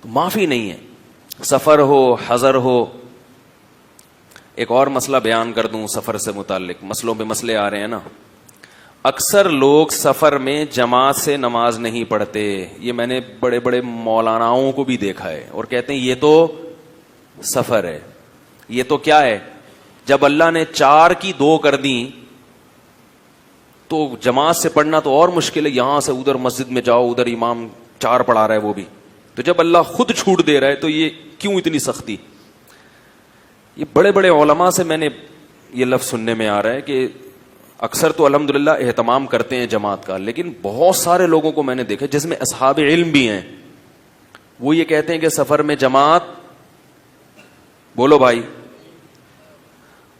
تو معافی نہیں ہے، سفر ہو، حضر ہو. ایک اور مسئلہ بیان کر دوں سفر سے متعلق، مسئلوں پہ مسئلے آ رہے ہیں نا. اکثر لوگ سفر میں جماعت سے نماز نہیں پڑھتے. یہ میں نے بڑے بڑے مولاناؤں کو بھی دیکھا ہے، اور کہتے ہیں یہ تو سفر ہے. یہ تو کیا ہے؟ جب اللہ نے 4 کی 2 کر دی تو جماعت سے پڑھنا تو اور مشکل ہے. یہاں سے ادھر مسجد میں جاؤ، ادھر امام 4 پڑھا رہا ہے وہ بھی. تو جب اللہ خود چھوٹ دے رہا ہے تو یہ کیوں اتنی سختی؟ یہ بڑے بڑے علماء سے میں نے یہ لفظ سننے میں آ رہا ہے کہ اکثر تو الحمدللہ اہتمام کرتے ہیں جماعت کا، لیکن بہت سارے لوگوں کو میں نے دیکھا جس میں اصحاب علم بھی ہیں، وہ یہ کہتے ہیں کہ سفر میں جماعت، بولو بھائی.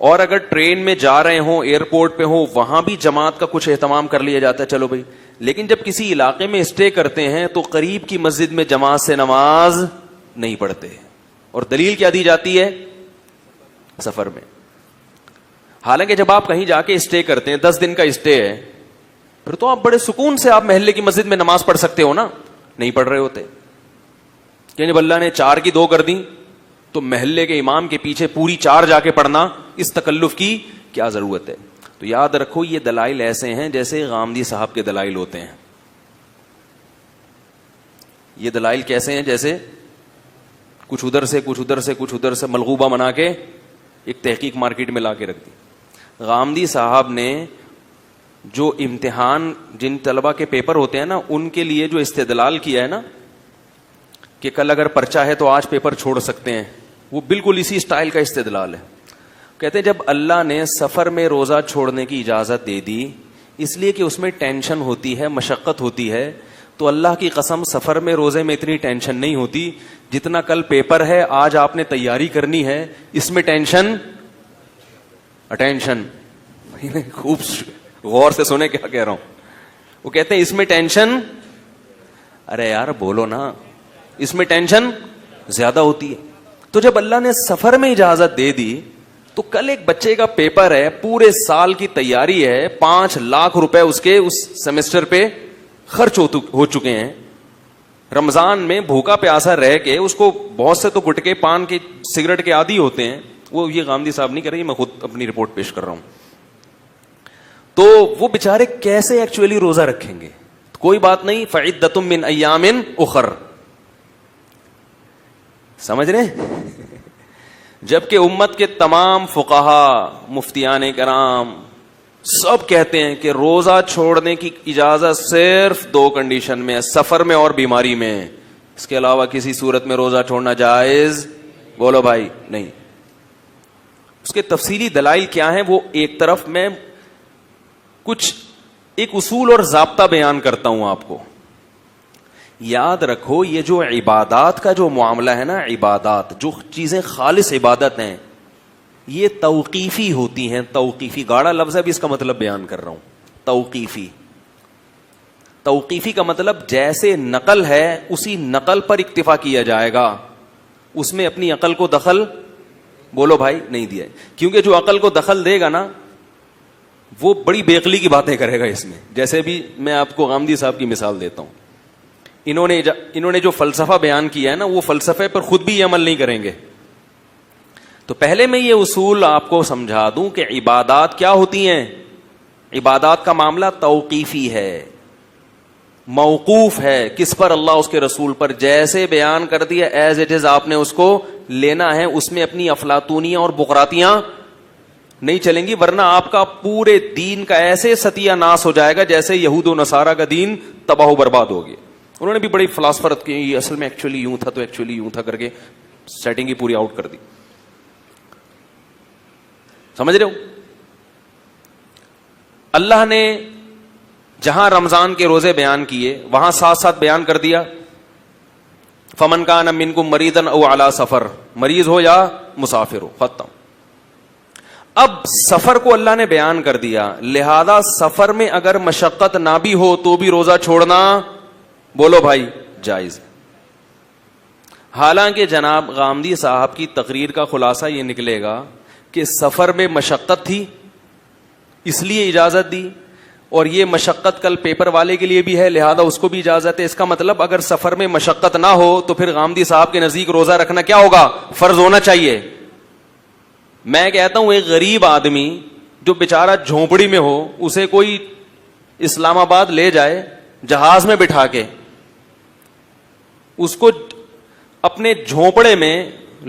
اور اگر ٹرین میں جا رہے ہوں، ایئرپورٹ پہ ہوں، وہاں بھی جماعت کا کچھ اہتمام کر لیا جاتا ہے، چلو بھائی. لیکن جب کسی علاقے میں اسٹے کرتے ہیں تو قریب کی مسجد میں جماعت سے نماز نہیں پڑھتے. اور دلیل کیا دی جاتی ہے؟ سفر میں. حالانکہ جب آپ کہیں جا کے اسٹے کرتے ہیں، 10 دن کا اسٹے ہے، پھر تو آپ بڑے سکون سے آپ محلے کی مسجد میں نماز پڑھ سکتے ہو نا. نہیں پڑھ رہے ہوتے کہ جب اللہ نے 4 کی 2 کر دی تو محلے کے امام کے پیچھے پوری 4 جا کے پڑھنا، اس تکلف کی کیا ضرورت ہے؟ تو یاد رکھو یہ دلائل ایسے ہیں جیسے غامدی صاحب کے دلائل ہوتے ہیں. یہ دلائل کیسے ہیں؟ جیسے کچھ ادھر سے کچھ ادھر سے کچھ ادھر سے ملغوبہ بنا کے ایک تحقیق مارکیٹ میں لا کے رکھ دی. غامدی صاحب نے جو امتحان، جن طلبہ کے پیپر ہوتے ہیں نا، ان کے لیے جو استدلال کیا ہے نا کہ کل اگر پرچہ ہے تو آج پیپر چھوڑ سکتے ہیں، وہ بالکل اسی سٹائل کا استدلال ہے. کہتے ہیں جب اللہ نے سفر میں روزہ چھوڑنے کی اجازت دے دی اس لیے کہ اس میں ٹینشن ہوتی ہے، مشقت ہوتی ہے، تو اللہ کی قسم سفر میں روزے میں اتنی ٹینشن نہیں ہوتی جتنا کل پیپر ہے، آج آپ نے تیاری کرنی ہے، اس میں ٹینشن، اٹینشن. خوب غور سے سنے کیا کہہ رہا ہوں. وہ کہتے ہیں اس میں ٹینشن، ارے یار بولو نا، اس میں ٹینشن زیادہ ہوتی ہے. تو جب اللہ نے سفر میں اجازت دے دی تو کل ایک بچے کا پیپر ہے، پورے سال کی تیاری ہے، 5 لاکھ روپے اس کے اس سیمسٹر پہ خرچ ہو چکے ہیں. رمضان میں بھوکا پیاسا رہ کے اس کو بہت سے تو گٹکے، پان کے، سگریٹ کے عادی ہوتے ہیں. وہ یہ غامدی صاحب نہیں کر رہی، میں خود اپنی رپورٹ پیش کر رہا ہوں. تو وہ بیچارے کیسے ایکچولی روزہ رکھیں گے؟ کوئی بات نہیں، فعدۃ من ایام اخر. سمجھ رہے؟ جبکہ امت کے تمام فقہا، مفتیان کرام سب کہتے ہیں کہ روزہ چھوڑنے کی اجازت صرف 2 کنڈیشن میں ہے، سفر میں اور بیماری میں. اس کے علاوہ کسی صورت میں روزہ چھوڑنا جائز، بولو بھائی، نہیں. اس کے تفصیلی دلائل کیا ہیں وہ ایک طرف میں کچھ ایک اصول اور ضابطہ بیان کرتا ہوں آپ کو. یاد رکھو یہ جو عبادات کا جو معاملہ ہے نا، عبادات جو چیزیں خالص عبادت ہیں یہ توقیفی ہوتی ہیں. توقیفی گاڑا لفظ ہے، بھی اس کا مطلب بیان کر رہا ہوں. توقیفی، توقیفی کا مطلب جیسے نقل ہے اسی نقل پر اکتفا کیا جائے گا، اس میں اپنی عقل کو دخل، بولو بھائی، نہیں دیا. کیونکہ جو عقل کو دخل دے گا نا وہ بڑی بےعقلی کی باتیں کرے گا اس میں. جیسے بھی میں آپ کو غامدی صاحب کی مثال دیتا ہوں، انہوں نے جو فلسفہ بیان کیا ہے نا، وہ فلسفے پر خود بھی یہ عمل نہیں کریں گے. تو پہلے میں یہ اصول آپ کو سمجھا دوں کہ عبادات کیا ہوتی ہیں. عبادات کا معاملہ توقیفی ہے، موقوف ہے. کس پر؟ اللہ اس کے رسول پر. جیسے بیان کر دیا ایز اٹ از آپ نے اس کو لینا ہے، اس میں اپنی افلاطونیاں اور بقراتیاں نہیں چلیں گی، ورنہ آپ کا پورے دین کا ایسے ستیہ ناس ہو جائے گا جیسے یہود و نصارہ کا دین تباہ و برباد ہو گیا. انہوں نے بھی بڑی فلسفت کی، اصل میں ایکچولی یوں تھا تو ایکچولی یوں تھا کر کے سیٹنگ ہی پوری آؤٹ کر دی. سمجھ رہے ہو؟ اللہ نے جہاں رمضان کے روزے بیان کیے وہاں ساتھ ساتھ بیان کر دیا فمن کان منکم مریضا او علی سفر، مریض ہو یا مسافر ہو، ختم. اب سفر کو اللہ نے بیان کر دیا، لہذا سفر میں اگر مشقت نہ بھی ہو تو بھی روزہ چھوڑنا، بولو بھائی، جائز. حالانکہ جناب غامدی صاحب کی تقریر کا خلاصہ یہ نکلے گا کہ سفر میں مشقت تھی اس لیے اجازت دی، اور یہ مشقت کل پیپر والے کے لیے بھی ہے، لہذا اس کو بھی اجازت ہے. اس کا مطلب اگر سفر میں مشقت نہ ہو تو پھر غامدی صاحب کے نزدیک روزہ رکھنا کیا ہوگا؟ فرض ہونا چاہیے. میں کہتا ہوں ایک غریب آدمی جو بیچارہ جھونپڑی میں ہو، اسے کوئی اسلام آباد لے جائے جہاز میں بٹھا کے، اس کو اپنے جھونپڑے میں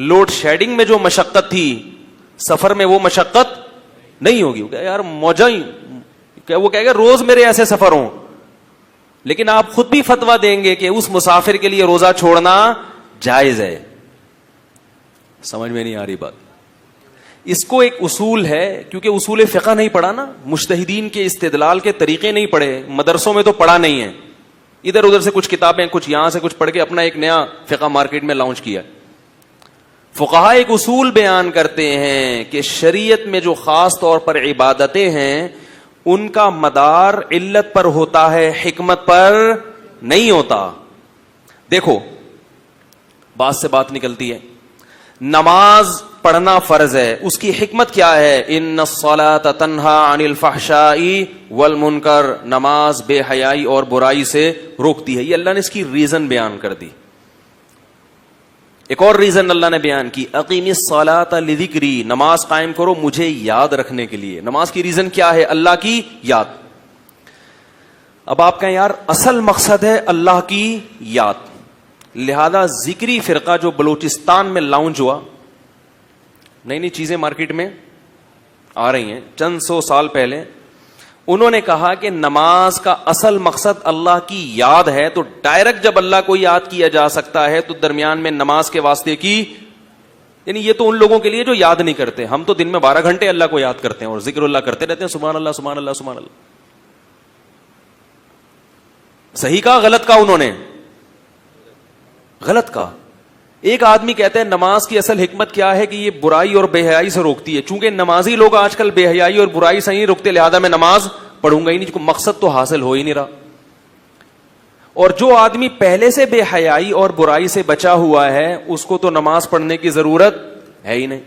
لوڈ شیڈنگ میں جو مشقت تھی سفر میں وہ مشقت نہیں ہوگی. یار موجہ ہی، وہ کہے گا روز میرے ایسے سفر ہوں. لیکن آپ خود بھی فتویٰ دیں گے کہ اس مسافر کے لیے روزہ چھوڑنا جائز ہے. سمجھ میں نہیں آ رہی بات. اس کو ایک اصول ہے، کیونکہ اصول فقہ نہیں پڑھا نا، مجتہدین کے استدلال کے طریقے نہیں پڑھے، مدرسوں میں تو پڑھا نہیں ہے، ادھر ادھر سے کچھ کتابیں کچھ یہاں سے کچھ پڑھ کے اپنا ایک نیا فقہ مارکیٹ میں لانچ کیا. فقہا ایک اصول بیان کرتے ہیں کہ شریعت میں جو خاص طور پر عبادتیں ہیں ان کا مدار علت پر ہوتا ہے، حکمت پر نہیں ہوتا. دیکھو بات سے بات نکلتی ہے. نماز پڑھنا فرض ہے، اس کی حکمت کیا ہے؟ ان الصلاۃ تنہا عن الفحشاء والمنکر، نماز بے حیائی اور برائی سے روکتی ہے. یہ اللہ نے اس کی ریزن بیان کر دی. ایک اور ریزن اللہ نے بیان کی، اقیم الصلاۃ لذکری، نماز قائم کرو مجھے یاد رکھنے کے لیے. نماز کی ریزن کیا ہے؟ اللہ کی یاد. اب آپ کہیں یار اصل مقصد ہے اللہ کی یاد، لہذا ذکری فرقہ جو بلوچستان میں لانچ ہوا، نئی نئی چیزیں مارکیٹ میں آ رہی ہیں چند سو سال پہلے، انہوں نے کہا کہ نماز کا اصل مقصد اللہ کی یاد ہے، تو ڈائریکٹ جب اللہ کو یاد کیا جا سکتا ہے تو درمیان میں نماز کے واسطے کی، یعنی یہ تو ان لوگوں کے لیے جو یاد نہیں کرتے. ہم تو دن میں 12 گھنٹے اللہ کو یاد کرتے ہیں اور ذکر اللہ کرتے رہتے ہیں، سبحان اللہ سبحان اللہ سبحان اللہ. صحیح کہا غلط کہا انہوں نے؟ غلط کہا. ایک آدمی کہتا ہے نماز کی اصل حکمت کیا ہے کہ یہ برائی اور بے حیائی سے روکتی ہے. چونکہ نمازی لوگ آج کل بے حیائی اور برائی سے نہیں روکتے، لہذا میں نماز پڑھوں گا ہی نہیں، مقصد تو حاصل ہو ہی نہیں رہا. اور جو آدمی پہلے سے بے حیائی اور برائی سے بچا ہوا ہے اس کو تو نماز پڑھنے کی ضرورت ہے ہی نہیں.